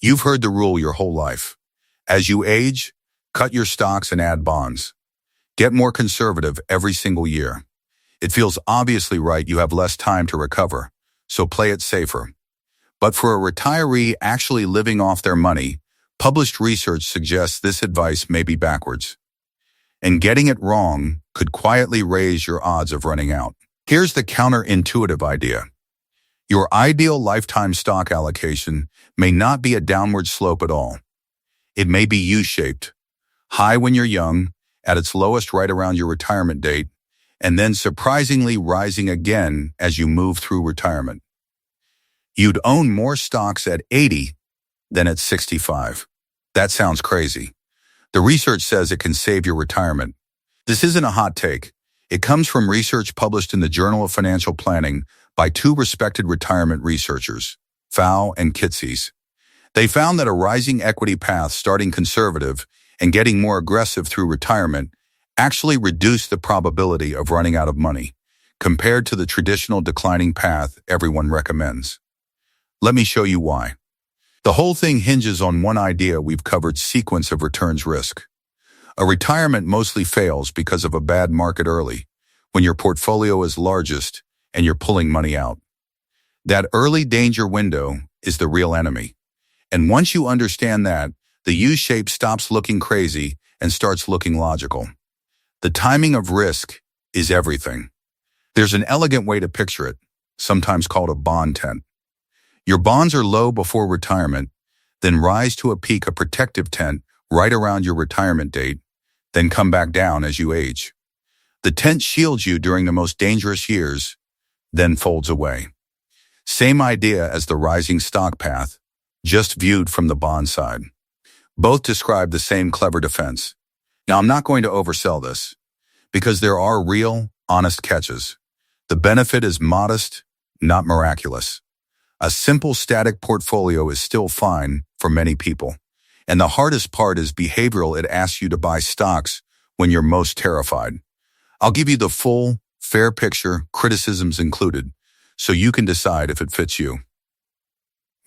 You've heard the rule your whole life. As you age, cut your stocks and add bonds. Get more conservative every single year. It feels obviously right you have less time to recover, so play it safer. But for a retiree actually living off their money, published research suggests this advice may be backwards. And getting it wrong could quietly raise your odds of running out. Here's the counterintuitive idea. Your ideal lifetime stock allocation may not be a downward slope at all. It may be U-shaped, high when you're young, at its lowest right around your retirement date, and then surprisingly rising again as you move through retirement. You'd own more stocks at 80 than at 65. That sounds crazy. The research says it can save your retirement. This isn't a hot take. It comes from research published in the Journal of Financial Planning by two respected retirement researchers, Pfau and Kitces. They found that a rising equity path starting conservative and getting more aggressive through retirement actually reduced the probability of running out of money compared to the traditional declining path everyone recommends. Let me show you why. The whole thing hinges on one idea we've covered: sequence of returns risk. A retirement mostly fails because of a bad market early, when your portfolio is largest and you're pulling money out. That early danger window is the real enemy. And once you understand that, the U-shape stops looking crazy and starts looking logical. The timing of risk is everything. There's an elegant way to picture it, sometimes called a bond tent. Your bonds are low before retirement, then rise to a peak, a protective tent, right around your retirement date, then come back down as you age. The tent shields you during the most dangerous years, then folds away. Same idea as the rising stock path, just viewed from the bond side. Both describe the same clever defense. Now, I'm not going to oversell this, because there are real, honest catches. The benefit is modest, not miraculous. A simple static portfolio is still fine for many people. And the hardest part is behavioral. It asks you to buy stocks when you're most terrified. I'll give you the full, fair picture, criticisms included, so you can decide if it fits you.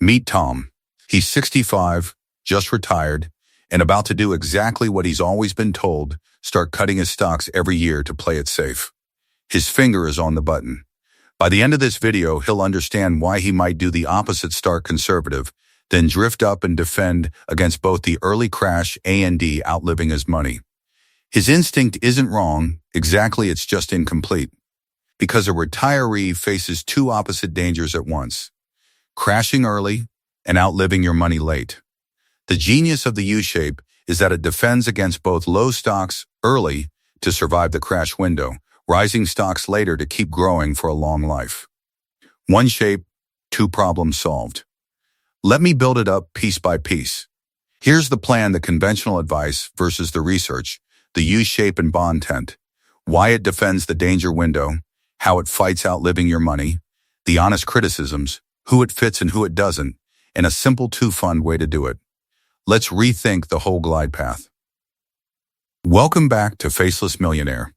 Meet Tom. He's 65, just retired, and about to do exactly what he's always been told: start cutting his stocks every year to play it safe. His finger is on the button. By the end of this video, he'll understand why he might do the opposite: start conservative, then drift up and defend against both the early crash and outliving his money. His instinct isn't wrong, exactly, it's just incomplete. Because a retiree faces two opposite dangers at once: crashing early and outliving your money late. The genius of the U-shape is that it defends against both low stocks early to survive the crash window, rising stocks later to keep growing for a long life. One shape, two problems solved. Let me build it up piece by piece. Here's the plan: the conventional advice versus the research, the U-shape and bond tent, why it defends the danger window, how it fights outliving your money, the honest criticisms, who it fits and who it doesn't, and a simple two-fund way to do it. Let's rethink the whole glide path. Welcome back to Faceless Millionaire,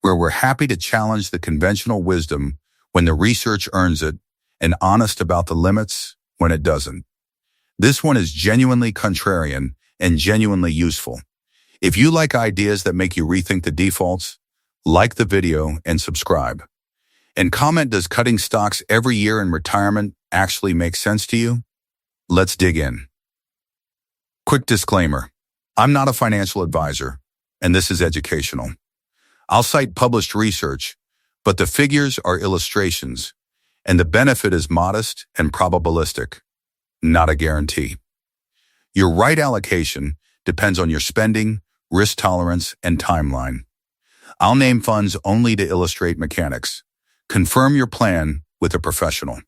where we're happy to challenge the conventional wisdom when the research earns it, and honest about the limits when it doesn't. This one is genuinely contrarian and genuinely useful. If you like ideas that make you rethink the defaults, like the video and subscribe. And comment, does cutting stocks every year in retirement actually make sense to you? Let's dig in. Quick disclaimer: I'm not a financial advisor, and this is educational. I'll cite published research, but the figures are illustrations, and the benefit is modest and probabilistic, not a guarantee. Your right allocation depends on your spending, risk tolerance, and timeline. I'll name funds only to illustrate mechanics. Confirm your plan with a professional.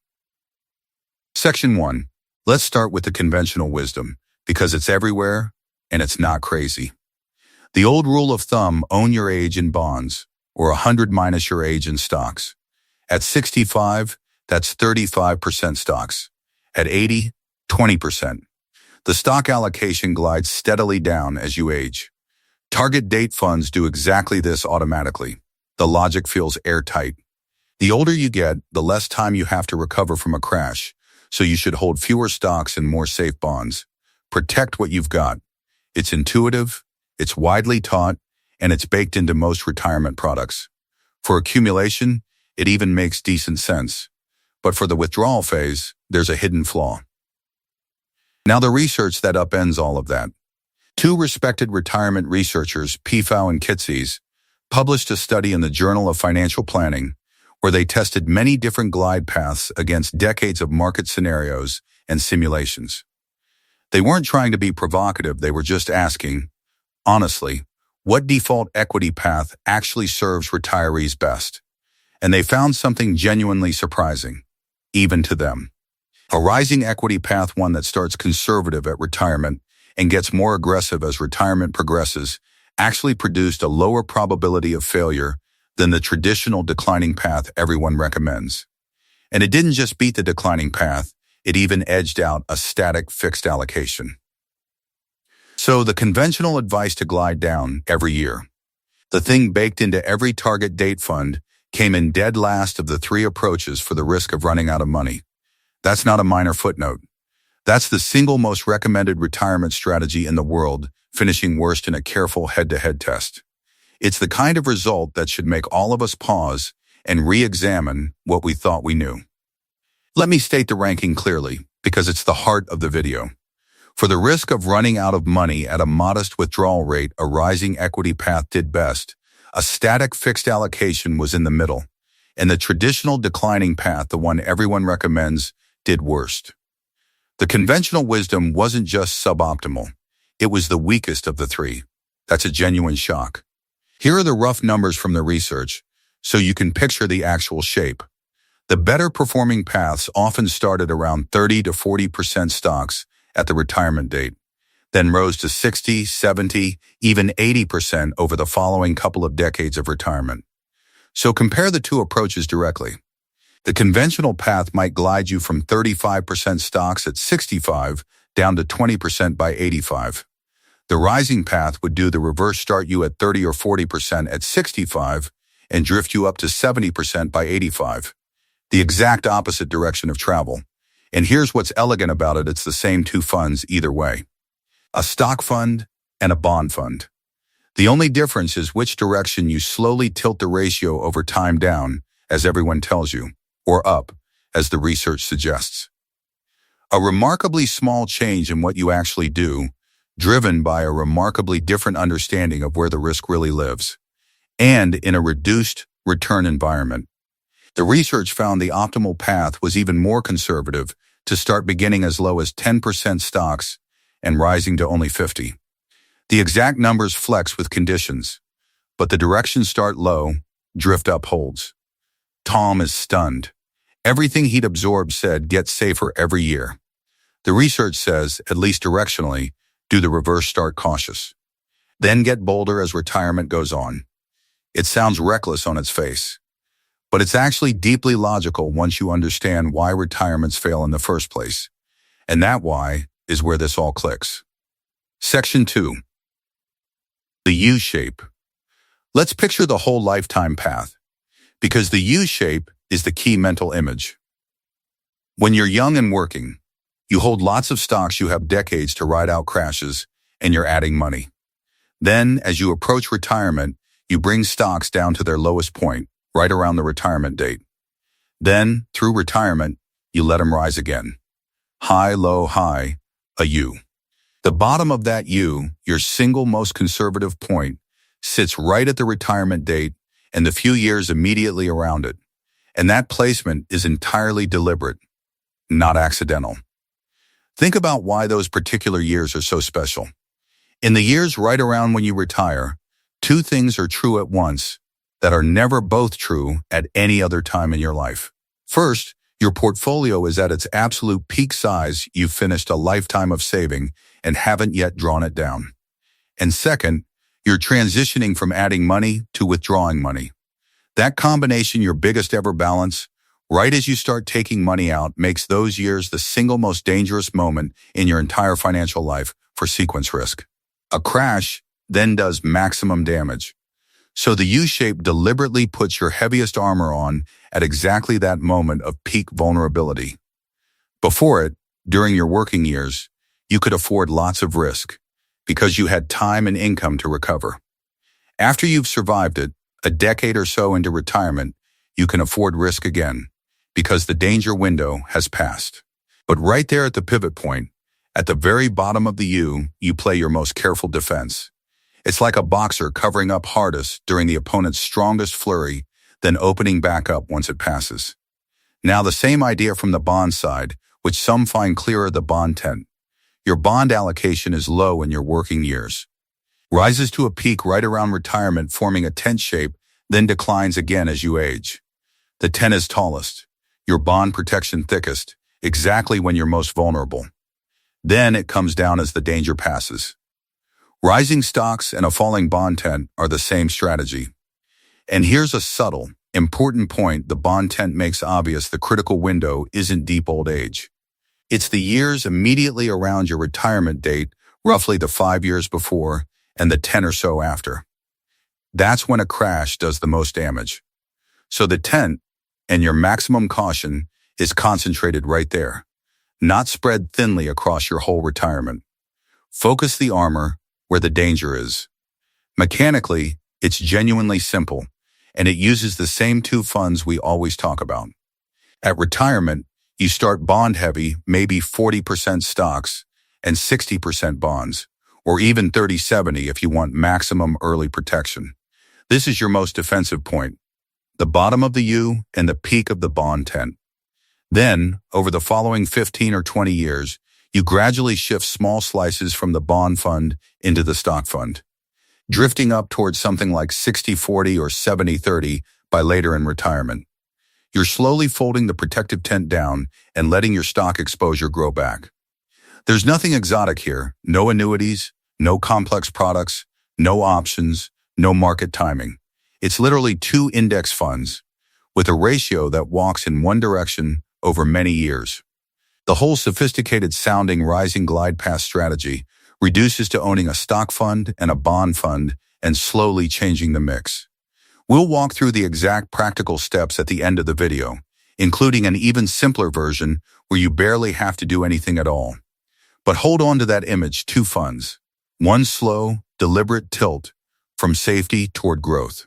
Section 1. Let's start with the conventional wisdom, because it's everywhere and it's not crazy. The old rule of thumb: own your age in bonds, or 100 minus your age in stocks. At 65, that's 35% stocks. At 80, 20%. The stock allocation glides steadily down as you age. Target date funds do exactly this automatically. The logic feels airtight. The older you get, the less time you have to recover from a crash, so you should hold fewer stocks and more safe bonds. Protect what you've got. It's intuitive, it's widely taught, and it's baked into most retirement products. For accumulation, it even makes decent sense. But for the withdrawal phase, there's a hidden flaw. Now the research that upends all of that. Two respected retirement researchers, Pfau and Kitces, published a study in the Journal of Financial Planning where they tested many different glide paths against decades of market scenarios and simulations. They weren't trying to be provocative, they were just asking, honestly, what default equity path actually serves retirees best? And they found something genuinely surprising, even to them. A rising equity path, one that starts conservative at retirement and gets more aggressive as retirement progresses, actually produced a lower probability of failure than the traditional declining path everyone recommends. And it didn't just beat the declining path, it even edged out a static fixed allocation. So the conventional advice to glide down every year, the thing baked into every target date fund, came in dead last of the three approaches for the risk of running out of money. That's not a minor footnote. That's the single most recommended retirement strategy in the world, finishing worst in a careful head-to-head test. It's the kind of result that should make all of us pause and re-examine what we thought we knew. Let me state the ranking clearly, because it's the heart of the video. For the risk of running out of money at a modest withdrawal rate, a rising equity path did best. A static fixed allocation was in the middle, and the traditional declining path, the one everyone recommends, did worst. The conventional wisdom wasn't just suboptimal, it was the weakest of the three. That's a genuine shock. Here are the rough numbers from the research, so you can picture the actual shape. The better performing paths often started around 30 to 40% stocks at the retirement date, then rose to 60, 70, even 80% over the following couple of decades of retirement. So compare the two approaches directly. The conventional path might glide you from 35% stocks at 65 down to 20% by 85. The rising path would do the reverse, start you at 30 or 40% at 65 and drift you up to 70% by 85. The exact opposite direction of travel. And here's what's elegant about it, it's the same two funds either way. A stock fund and a bond fund. The only difference is which direction you slowly tilt the ratio over time, down, as everyone tells you, or up, as the research suggests. A remarkably small change in what you actually do, driven by a remarkably different understanding of where the risk really lives, and in a reduced return environment. The research found the optimal path was even more conservative, to start beginning as low as 10% stocks and rising to only 50. The exact numbers flex with conditions, but the directions start low, drift up holds. Tom is stunned. Everything he'd absorbed said get safer every year. The research says, at least directionally, do the reverse, start cautious. Then get bolder as retirement goes on. It sounds reckless on its face, but it's actually deeply logical once you understand why retirements fail in the first place. And that why is where this all clicks. Section 2. The U-shape. Let's picture the whole lifetime path, because the U-shape is the key mental image. When you're young and working, you hold lots of stocks, you have decades to ride out crashes, and you're adding money. Then, as you approach retirement, you bring stocks down to their lowest point, right around the retirement date. Then, through retirement, you let them rise again. High, low, high, a U. The bottom of that U, your single most conservative point, sits right at the retirement date and the few years immediately around it. And that placement is entirely deliberate, not accidental. Think about why those particular years are so special. In the years right around when you retire, two things are true at once that are never both true at any other time in your life. First, your portfolio is at its absolute peak size. You've finished a lifetime of saving and haven't yet drawn it down. And second, you're transitioning from adding money to withdrawing money. That combination, your biggest ever balance, right as you start taking money out, makes those years the single most dangerous moment in your entire financial life for sequence risk. A crash then does maximum damage. So the U-shape deliberately puts your heaviest armor on at exactly that moment of peak vulnerability. Before it, during your working years, you could afford lots of risk because you had time and income to recover. After you've survived it, a decade or so into retirement, you can afford risk again because the danger window has passed. But right there at the pivot point, at the very bottom of the U, you play your most careful defense. It's like a boxer covering up hardest during the opponent's strongest flurry, then opening back up once it passes. Now the same idea from the bond side, which some find clearer: the bond tent. Your bond allocation is low in your working years. Rises to a peak right around retirement, forming a tent shape, then declines again as you age. The tent is tallest, your bond protection thickest, exactly when you're most vulnerable. Then it comes down as the danger passes. Rising stocks and a falling bond tent are the same strategy. And here's a subtle, important point the bond tent makes obvious: the critical window isn't deep old age. It's the years immediately around your retirement date, roughly the 5 years before, and the 10 or so after. That's when a crash does the most damage. So the tent, and your maximum caution, is concentrated right there, not spread thinly across your whole retirement. Focus the armor where the danger is. Mechanically, it's genuinely simple, and it uses the same two funds we always talk about. At retirement, you start bond heavy, maybe 40% stocks and 60% bonds, or even 30-70 if you want maximum early protection. This is your most defensive point, the bottom of the U and the peak of the bond tent. Then, over the following 15 or 20 years, you gradually shift small slices from the bond fund into the stock fund, drifting up towards something like 60-40 or 70-30 by later in retirement. You're slowly folding the protective tent down and letting your stock exposure grow back. There's nothing exotic here: no annuities, no complex products, no options, no market timing. It's literally two index funds with a ratio that walks in one direction over many years. The whole sophisticated sounding rising glide path strategy reduces to owning a stock fund and a bond fund and slowly changing the mix. We'll walk through the exact practical steps at the end of the video, including an even simpler version where you barely have to do anything at all. But hold on to that image: two funds, one slow, deliberate tilt from safety toward growth.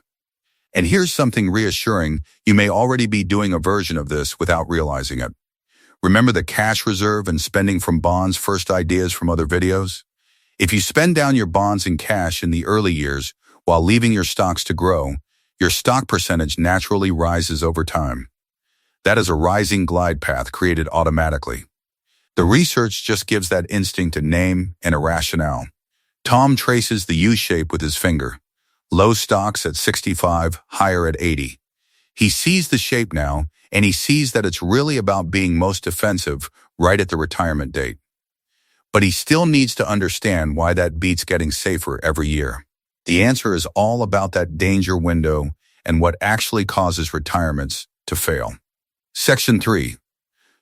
And here's something reassuring: you may already be doing a version of this without realizing it. Remember the cash reserve and spending from bonds first ideas from other videos? If you spend down your bonds and cash in the early years while leaving your stocks to grow, your stock percentage naturally rises over time. That is a rising glide path created automatically. The research just gives that instinct a name and a rationale. Tom traces the U-shape with his finger. Low stocks at 65, higher at 80. He sees the shape now, and he sees that it's really about being most defensive right at the retirement date. But he still needs to understand why that beats getting safer every year. The answer is all about that danger window and what actually causes retirements to fail. Section 3.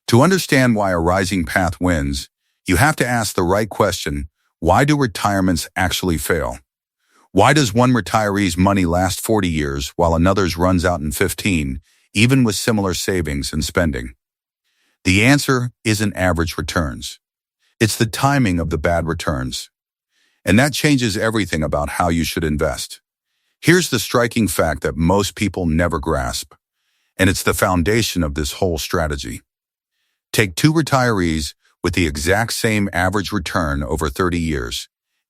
To understand why a rising path wins, you have to ask the right question: why do retirements actually fail? Why does one retiree's money last 40 years while another's runs out in 15, even with similar savings and spending? The answer isn't average returns. It's the timing of the bad returns. And that changes everything about how you should invest. Here's the striking fact that most people never grasp, and it's the foundation of this whole strategy. Take two retirees with the exact same average return over 30 years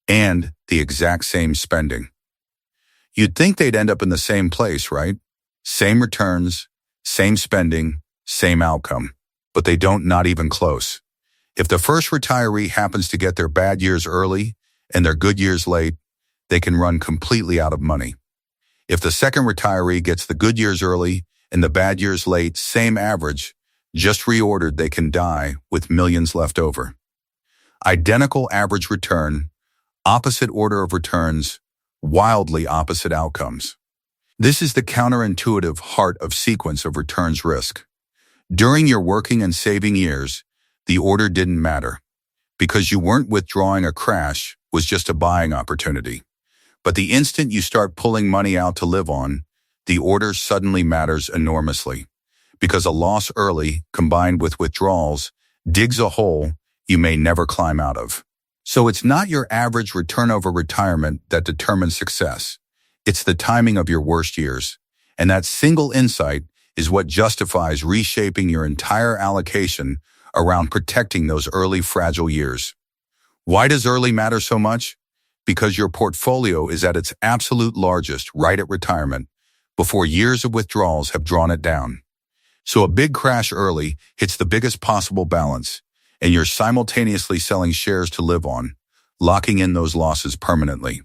and the exact same spending. You'd think they'd end up in the same place, right? Same returns, same spending, same outcome. But they don't, not even close. If the first retiree happens to get their bad years early and their good years late, they can run completely out of money. If the second retiree gets the good years early and the bad years late, same average, just reordered, they can die with millions left over. Identical average return, opposite order of returns, wildly opposite outcomes. This is the counterintuitive heart of sequence of returns risk. During your working and saving years, the order didn't matter because you weren't withdrawing. A crash was just a buying opportunity. But the instant you start pulling money out to live on, the order suddenly matters enormously because a loss early combined with withdrawals digs a hole you may never climb out of. So it's not your average return over retirement that determines success. It's the timing of your worst years. And that single insight is what justifies reshaping your entire allocation around protecting those early fragile years. Why does early matter so much? Because your portfolio is at its absolute largest right at retirement, before years of withdrawals have drawn it down. So a big crash early hits the biggest possible balance, and you're simultaneously selling shares to live on, locking in those losses permanently.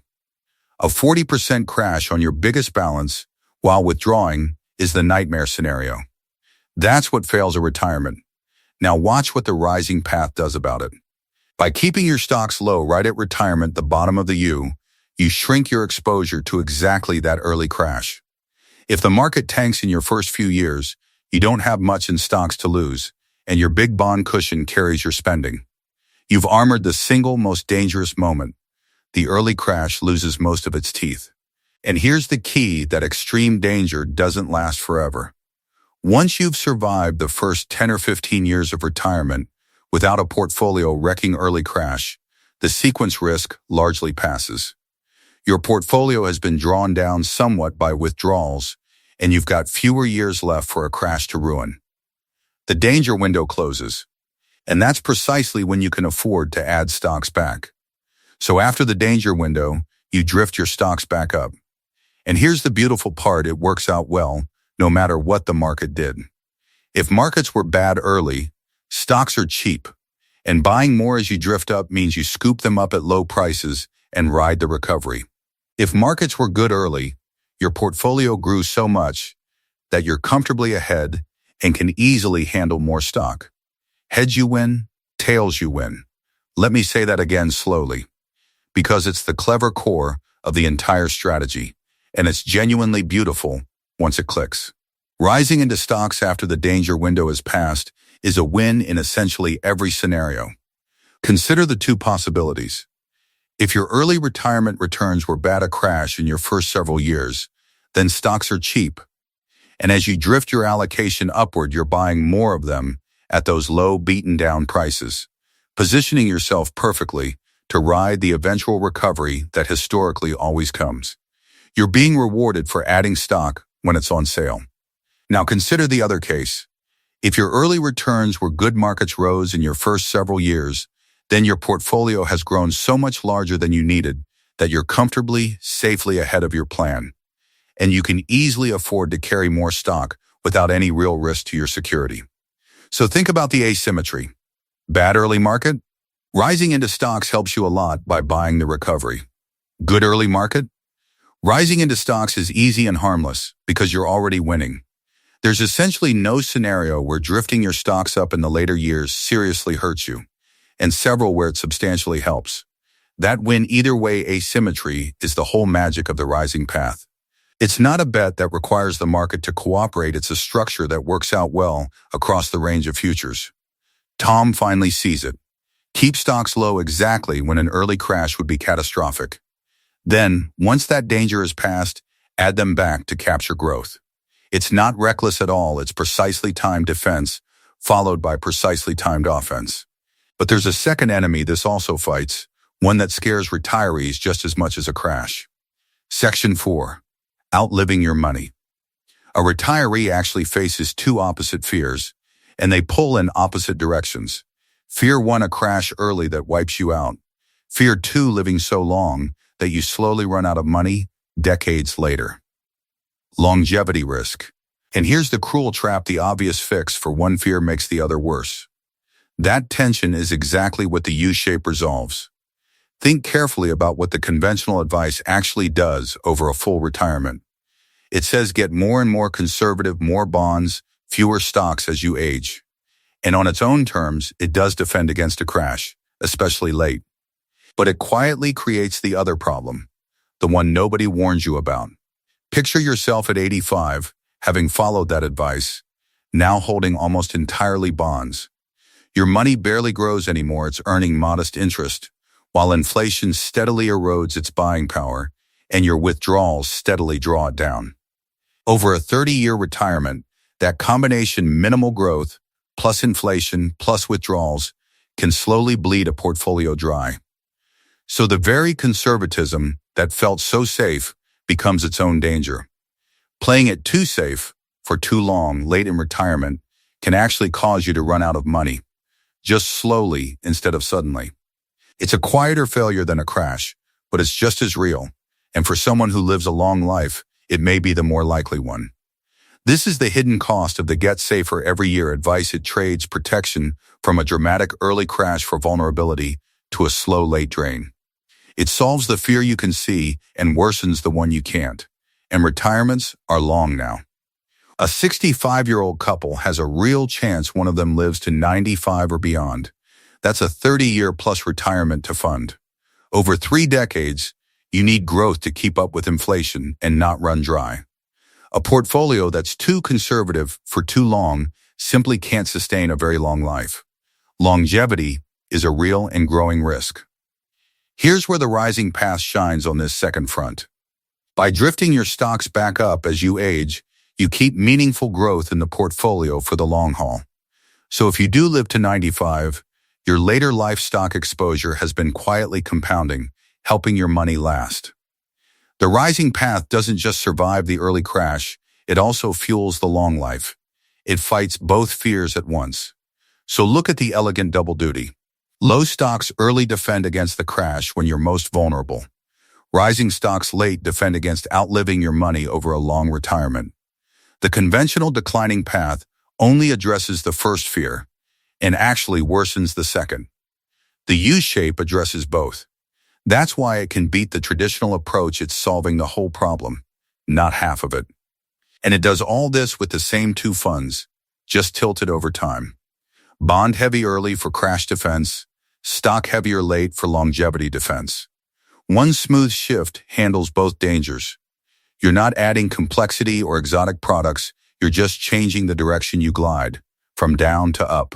A 40% crash on your biggest balance while withdrawing is the nightmare scenario. That's what fails a retirement. Now watch what the rising path does about it. By keeping your stocks low right at retirement, the bottom of the U, you shrink your exposure to exactly that early crash. If the market tanks in your first few years, you don't have much in stocks to lose, and your big bond cushion carries your spending. You've armored the single most dangerous moment. The early crash loses most of its teeth. And here's the key: that extreme danger doesn't last forever. Once you've survived the first 10 or 15 years of retirement without a portfolio wrecking early crash, the sequence risk largely passes. Your portfolio has been drawn down somewhat by withdrawals, and you've got fewer years left for a crash to ruin. The danger window closes, and that's precisely when you can afford to add stocks back. So after the danger window, you drift your stocks back up. And here's the beautiful part: it works out well, no matter what the market did. If markets were bad early, stocks are cheap, and buying more as you drift up means you scoop them up at low prices and ride the recovery. If markets were good early, your portfolio grew so much that you're comfortably ahead and can easily handle more stock. Heads you win, tails you win. Let me say that again slowly, because it's the clever core of the entire strategy, and it's genuinely beautiful once it clicks. Rising into stocks after the danger window is passed is a win in essentially every scenario. Consider the two possibilities. If your early retirement returns were bad, a crash in your first several years, then stocks are cheap. And as you drift your allocation upward, you're buying more of them at those low, beaten-down prices, positioning yourself perfectly to ride the eventual recovery that historically always comes. You're being rewarded for adding stock when it's on sale. Now consider the other case. If your early returns were good, markets rose in your first several years, then your portfolio has grown so much larger than you needed that you're comfortably, safely ahead of your plan. And you can easily afford to carry more stock without any real risk to your security. So think about the asymmetry. Bad early market? Rising into stocks helps you a lot by buying the recovery. Good early market? Rising into stocks is easy and harmless because you're already winning. There's essentially no scenario where drifting your stocks up in the later years seriously hurts you, and several where it substantially helps. That win either way asymmetry is the whole magic of the rising path. It's not a bet that requires the market to cooperate. It's a structure that works out well across the range of futures. Tom finally sees it. Keep stocks low exactly when an early crash would be catastrophic. Then, once that danger is past, add them back to capture growth. It's not reckless at all. It's precisely timed defense, followed by precisely timed offense. But there's a second enemy this also fights, one that scares retirees just as much as a crash. Section 4. Outliving your money. A retiree actually faces two opposite fears, and they pull in opposite directions. Fear 1, a crash early that wipes you out. Fear 2, living so long that you slowly run out of money decades later. Longevity risk. And here's the cruel trap: the obvious fix for one fear makes the other worse. That tension is exactly what the U-shape resolves. Think carefully about what the conventional advice actually does over a full retirement. It says get more and more conservative, more bonds, fewer stocks as you age. And on its own terms, it does defend against a crash, especially late. But it quietly creates the other problem, the one nobody warns you about. Picture yourself at 85, having followed that advice, now holding almost entirely bonds. Your money barely grows anymore. It's earning modest interest, while inflation steadily erodes its buying power, and your withdrawals steadily draw it down. Over a 30-year retirement, that combination, minimal growth, plus inflation, plus withdrawals, can slowly bleed a portfolio dry. So the very conservatism that felt so safe becomes its own danger. Playing it too safe for too long, late in retirement, can actually cause you to run out of money, just slowly instead of suddenly. It's a quieter failure than a crash, but it's just as real. And for someone who lives a long life, it may be the more likely one. This is the hidden cost of the Get Safer Every Year advice. It trades protection from a dramatic early crash for vulnerability to a slow late drain. It solves the fear you can see and worsens the one you can't. And retirements are long now. A 65-year-old couple has a real chance one of them lives to 95 or beyond. That's a 30-year plus retirement to fund. Over 3 decades, you need growth to keep up with inflation and not run dry. A portfolio that's too conservative for too long simply can't sustain a very long life. Longevity is a real and growing risk. Here's where the rising path shines on this second front. By drifting your stocks back up as you age, you keep meaningful growth in the portfolio for the long haul. So if you do live to 95, your later life stock exposure has been quietly compounding, helping your money last. The rising path doesn't just survive the early crash, it also fuels the long life. It fights both fears at once. So look at the elegant double duty. Low stocks early defend against the crash when you're most vulnerable. Rising stocks late defend against outliving your money over a long retirement. The conventional declining path only addresses the first fear and actually worsens the second. The U-shape addresses both. That's why it can beat the traditional approach. It's solving the whole problem, not half of it. And it does all this with the same 2 funds, just tilted over time. Bond heavy early for crash defense, stock heavier late for longevity defense. One smooth shift handles both dangers. You're not adding complexity or exotic products, you're just changing the direction you glide, from down to up.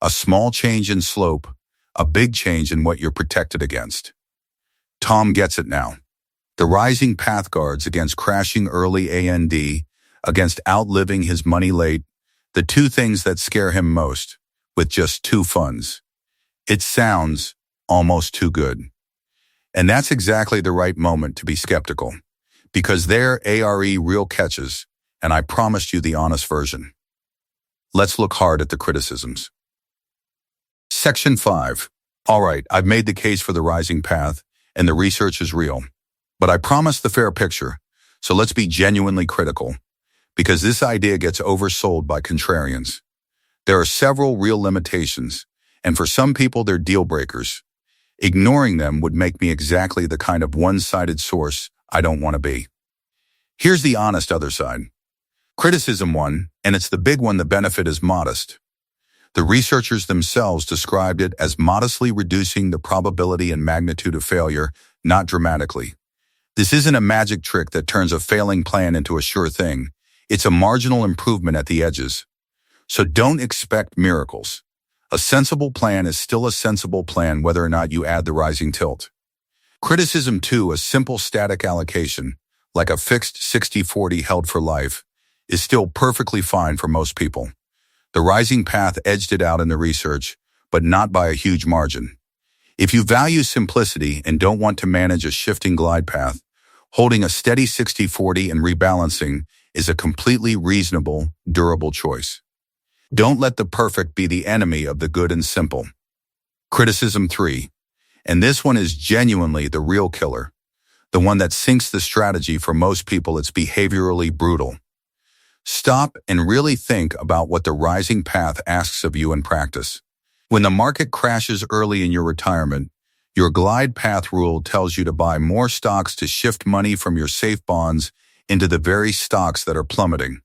A small change in slope, a big change in what you're protected against. Tom gets it now. The rising path guards against crashing early and against outliving his money late, the 2 things that scare him most, with just 2 funds. It sounds almost too good. And that's exactly the right moment to be skeptical, because they're ARE real catches, and I promised you the honest version. Let's look hard at the criticisms. Section 5. All right, I've made the case for the rising path, and the research is real. But I promised the fair picture, so let's be genuinely critical, because this idea gets oversold by contrarians. There are several real limitations, and for some people they're deal breakers. Ignoring them would make me exactly the kind of one-sided source I don't want to be. Here's the honest other side. Criticism 1, and it's the big one. The benefit is modest. The researchers themselves described it as modestly reducing the probability and magnitude of failure, not dramatically. This isn't a magic trick that turns a failing plan into a sure thing. It's a marginal improvement at the edges. So don't expect miracles. A sensible plan is still a sensible plan whether or not you add the rising tilt. Criticism 2, a simple static allocation, like a fixed 60-40 held for life, is still perfectly fine for most people. The rising path edged it out in the research, but not by a huge margin. If you value simplicity and don't want to manage a shifting glide path, holding a steady 60-40 and rebalancing is a completely reasonable, durable choice. Don't let the perfect be the enemy of the good and simple. Criticism 3, and this one is genuinely the real killer, the one that sinks the strategy for most people. It's behaviorally brutal. Stop and really think about what the rising path asks of you in practice. When the market crashes early in your retirement, your glide path rule tells you to buy more stocks to shift money from your safe bonds into the very stocks that are plummeting,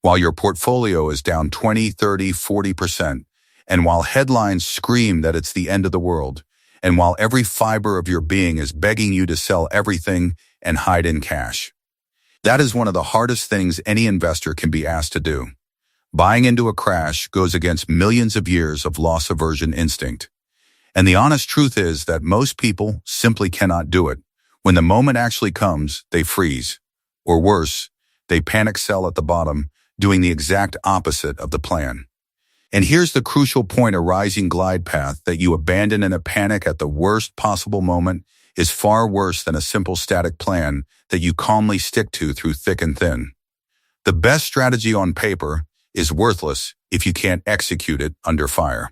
while your portfolio is down 20, 30, 40%, and while headlines scream that it's the end of the world, and while every fiber of your being is begging you to sell everything and hide in cash. That is one of the hardest things any investor can be asked to do. Buying into a crash goes against millions of years of loss aversion instinct. And the honest truth is that most people simply cannot do it. When the moment actually comes, they freeze. Or worse, they panic sell at the bottom, doing the exact opposite of the plan. And here's the crucial point: a rising glide path that you abandon in a panic at the worst possible moment is far worse than a simple static plan that you calmly stick to through thick and thin. The best strategy on paper is worthless if you can't execute it under fire.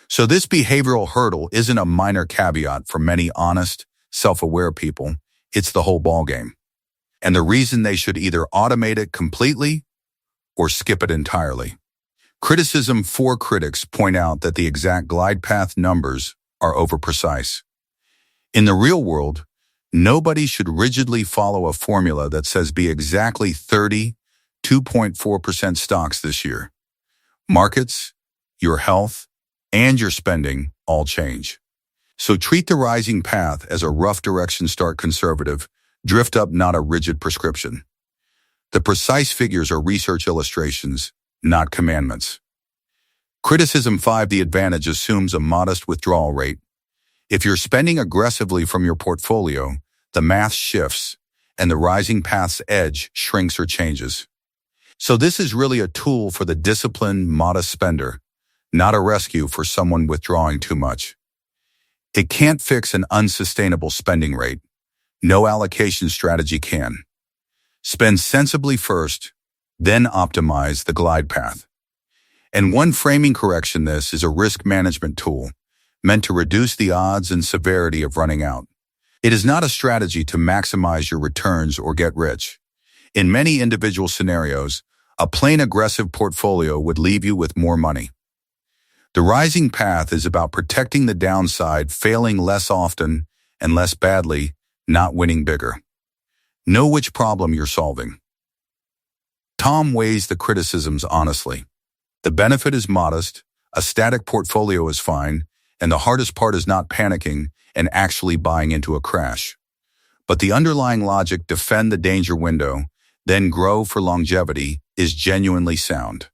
So this behavioral hurdle isn't a minor caveat for many honest, self-aware people. It's the whole ballgame. And the reason they should either automate it completely or skip it entirely. Criticism: 4 critics point out that the exact glide path numbers are over-precise. In the real world, nobody should rigidly follow a formula that says be exactly 32.4% stocks this year. Markets, your health, and your spending all change. So treat the rising path as a rough direction. Start conservative, drift up, not a rigid prescription. The precise figures are research illustrations, not commandments. Criticism 5: the advantage assumes a modest withdrawal rate. If you're spending aggressively from your portfolio, the math shifts, and the rising path's edge shrinks or changes. So this is really a tool for the disciplined, modest spender, not a rescue for someone withdrawing too much. It can't fix an unsustainable spending rate. No allocation strategy can. Spend sensibly first, then optimize the glide path. And one framing correction: this is a risk management tool meant to reduce the odds and severity of running out. It is not a strategy to maximize your returns or get rich. In many individual scenarios, a plain aggressive portfolio would leave you with more money. The rising path is about protecting the downside, failing less often and less badly, not winning bigger. Know which problem you're solving. Tom weighs the criticisms honestly. The benefit is modest, a static portfolio is fine, and the hardest part is not panicking and actually buying into a crash. But the underlying logic: defend the danger window, then grow for longevity, is genuinely sound.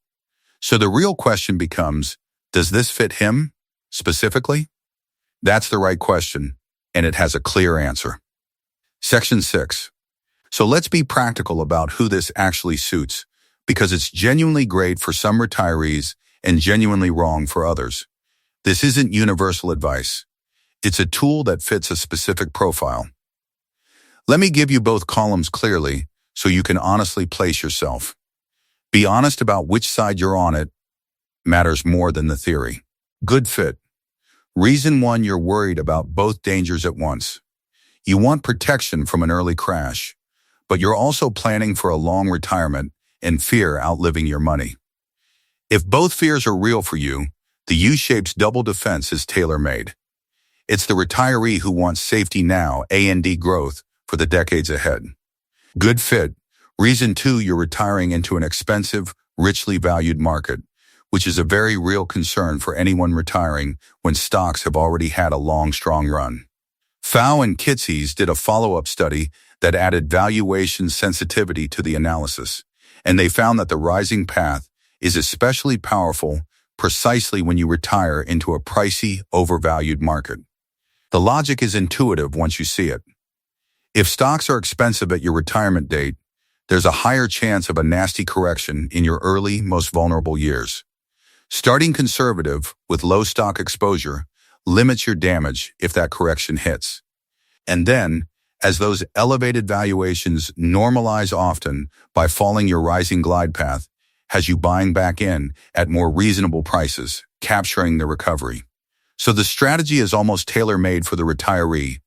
So the real question becomes, does this fit him specifically? That's the right question, and it has a clear answer. Section 6. So let's be practical about who this actually suits, because it's genuinely great for some retirees and genuinely wrong for others. This isn't universal advice. It's a tool that fits a specific profile. Let me give you both columns clearly so you can honestly place yourself. Be honest about which side you're on. It matters more than the theory. Good fit. Reason 1: you're worried about both dangers at once. You want protection from an early crash, but you're also planning for a long retirement and fear outliving your money. If both fears are real for you, the U-shaped double defense is tailor-made. It's the retiree who wants safety now and growth for the decades ahead. Good fit. Reason 2: you're retiring into an expensive, richly valued market, which is a very real concern for anyone retiring when stocks have already had a long, strong run. Pfau and Kitces did a follow-up study that added valuation sensitivity to the analysis, and they found that the rising path is especially powerful precisely when you retire into a pricey, overvalued market. The logic is intuitive once you see it. If stocks are expensive at your retirement date, there's a higher chance of a nasty correction in your early, most vulnerable years. Starting conservative with low stock exposure limits your damage if that correction hits. And then, as those elevated valuations normalize, often by falling, your rising glide path has you buying back in at more reasonable prices, capturing the recovery. So the strategy is almost tailor-made for the retiree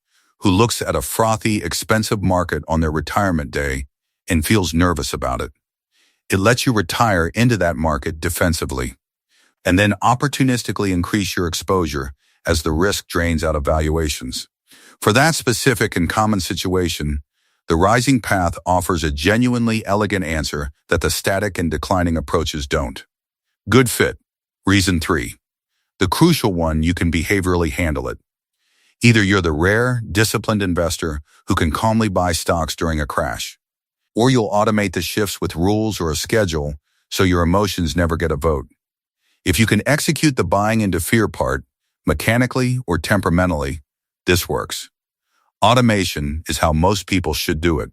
who looks at a frothy, expensive market on their retirement day and feels nervous about it. It lets you retire into that market defensively, and then opportunistically increase your exposure as the risk drains out of valuations. For that specific and common situation, the rising path offers a genuinely elegant answer that the static and declining approaches don't. Good fit. Reason 3. The crucial one: you can behaviorally handle it. Either you're the rare, disciplined investor who can calmly buy stocks during a crash, or you'll automate the shifts with rules or a schedule so your emotions never get a vote. If you can execute the buying into fear part, mechanically or temperamentally, this works. Automation is how most people should do it.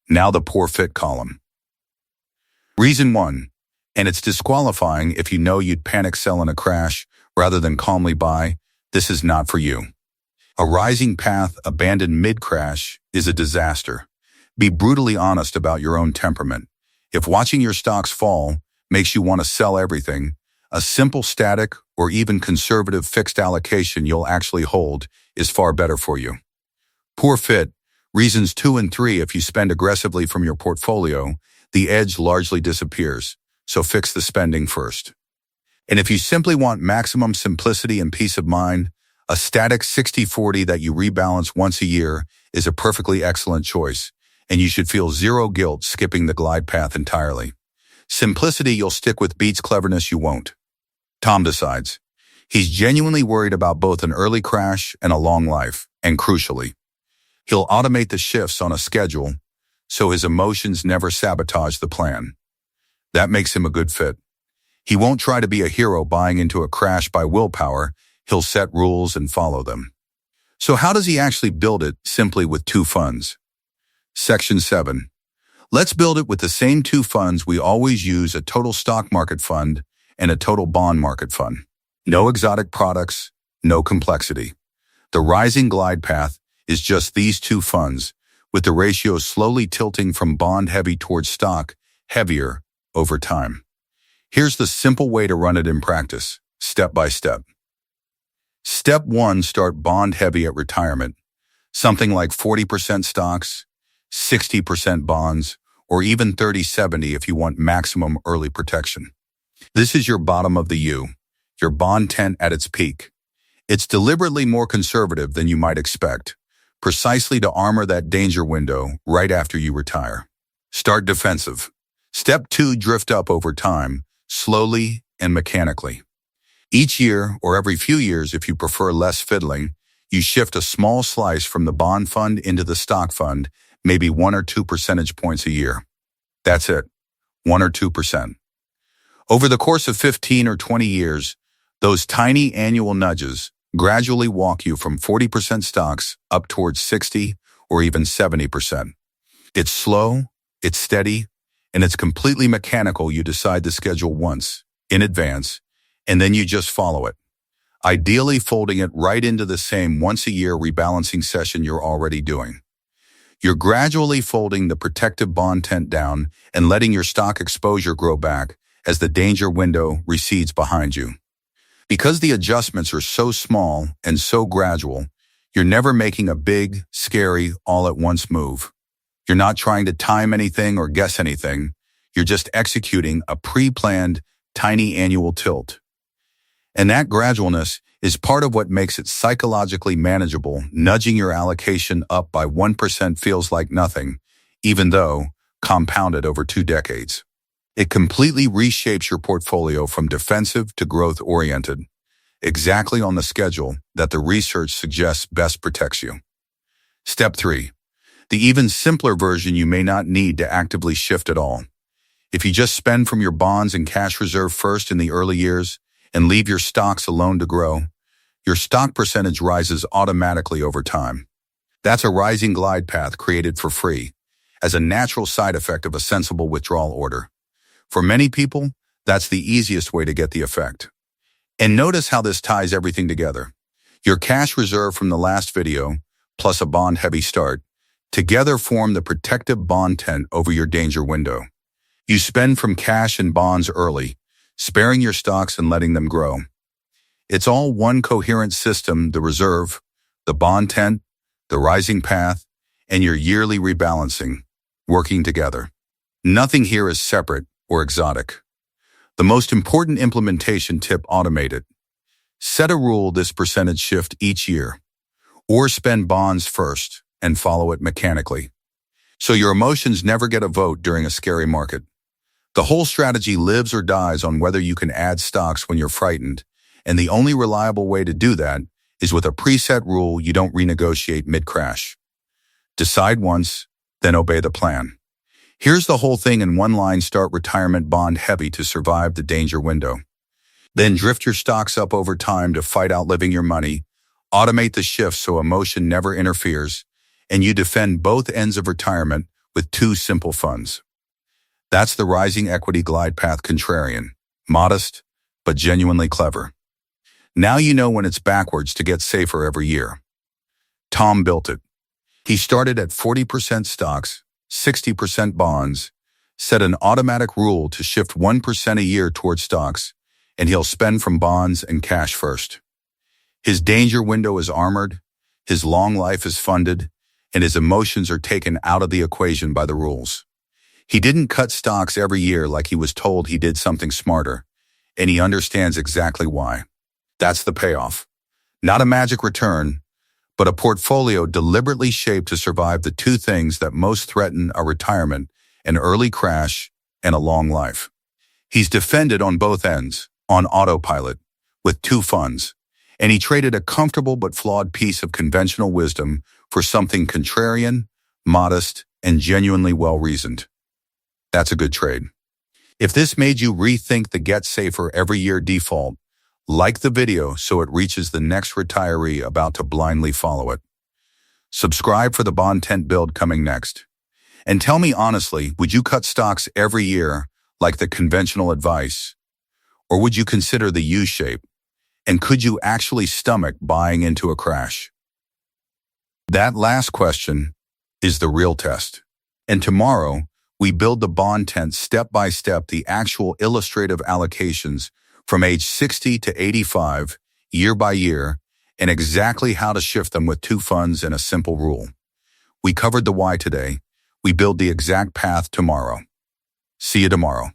Now the poor fit column. Reason 1. And it's disqualifying if you know you'd panic sell in a crash rather than calmly buy. This is not for you. A rising path abandoned mid-crash is a disaster. Be brutally honest about your own temperament. If watching your stocks fall makes you want to sell everything, a simple static or even conservative fixed allocation you'll actually hold is far better for you. Poor fit. Reasons 2 and 3. If you spend aggressively from your portfolio, the edge largely disappears, so fix the spending first. And if you simply want maximum simplicity and peace of mind, a static 60-40 that you rebalance once a year is a perfectly excellent choice, and you should feel zero guilt skipping the glide path entirely. Simplicity you'll stick with beats cleverness you won't. Tom decides. He's genuinely worried about both an early crash and a long life, and crucially, he'll automate the shifts on a schedule so his emotions never sabotage the plan. That makes him a good fit. He won't try to be a hero buying into a crash by willpower. He'll set rules and follow them. So how does he actually build it? Simply with 2 funds. Section 7. Let's build it with the same 2 funds we always use: a total stock market fund and a total bond market fund. No exotic products, no complexity. The rising glide path is just these 2 funds, with the ratio slowly tilting from bond-heavy towards stock-heavier over time. Here's the simple way to run it in practice, step by step. Step 1, start bond-heavy at retirement, something like 40% stocks, 60% bonds, or even 30-70 if you want maximum early protection. This is your bottom of the U, your bond tent at its peak. It's deliberately more conservative than you might expect, precisely to armor that danger window right after you retire. Start defensive. Step 2, drift up over time, slowly and mechanically. Each year, or every few years if you prefer less fiddling, you shift a small slice from the bond fund into the stock fund, maybe 1 or 2 percentage points a year. That's it, 1 or 2%. Over the course of 15 or 20 years, those tiny annual nudges gradually walk you from 40% stocks up towards 60 or even 70%. It's slow, it's steady, and it's completely mechanical. You decide the schedule once, in advance, and then you just follow it, ideally folding it right into the same once-a-year rebalancing session you're already doing. You're gradually folding the protective bond tent down and letting your stock exposure grow back as the danger window recedes behind you. Because the adjustments are so small and so gradual, you're never making a big, scary, all-at-once move. You're not trying to time anything or guess anything. You're just executing a pre-planned, tiny annual tilt. And that gradualness is part of what makes it psychologically manageable. Nudging your allocation up by 1% feels like nothing, even though compounded over 2 decades. It completely reshapes your portfolio from defensive to growth-oriented, exactly on the schedule that the research suggests best protects you. Step 3. The even simpler version you may not need to actively shift at all. If you just spend from your bonds and cash reserve first in the early years and leave your stocks alone to grow, your stock percentage rises automatically over time. That's a rising glide path created for free, as a natural side effect of a sensible withdrawal order. For many people, that's the easiest way to get the effect. And notice how this ties everything together. Your cash reserve from the last video, plus a bond-heavy start, together form the protective bond tent over your danger window. You spend from cash and bonds early, sparing your stocks and letting them grow. It's all one coherent system: the reserve, the bond tent, the rising path, and your yearly rebalancing, working together. Nothing here is separate or exotic. The most important implementation tip: automate it. Set a rule this percentage shift each year, or spend bonds first and follow it mechanically, so your emotions never get a vote during a scary market. The whole strategy lives or dies on whether you can add stocks when you're frightened, and the only reliable way to do that is with a preset rule you don't renegotiate mid-crash. Decide once, then obey the plan. Here's the whole thing in one line: start retirement bond heavy to survive the danger window. Then drift your stocks up over time to fight outliving your money, automate the shift so emotion never interferes, and you defend both ends of retirement with 2 simple funds. That's the rising equity glide path contrarian. Modest, but genuinely clever. Now you know when it's backwards to get safer every year. Tom built it. He started at 40% stocks, 60% bonds, set an automatic rule to shift 1% a year towards stocks, and he'll spend from bonds and cash first. His danger window is armored, his long life is funded, and his emotions are taken out of the equation by the rules. He didn't cut stocks every year like he was told he did something smarter, and he understands exactly why. That's the payoff. Not a magic return, but a portfolio deliberately shaped to survive the two things that most threaten a retirement: an early crash and a long life. He's defended on both ends, on autopilot, with two funds, and he traded a comfortable but flawed piece of conventional wisdom for something contrarian, modest, and genuinely well-reasoned. That's a good trade. If this made you rethink the get safer every year default, like the video so it reaches the next retiree about to blindly follow it. Subscribe for the bond tent build coming next. And tell me honestly, would you cut stocks every year like the conventional advice? Or would you consider the U-shape? And could you actually stomach buying into a crash? That last question is the real test. And tomorrow, we build the bond tent step by step, the actual illustrative allocations from age 60 to 85, year by year, and exactly how to shift them with two funds and a simple rule. We covered the why today. We build the exact path tomorrow. See you tomorrow.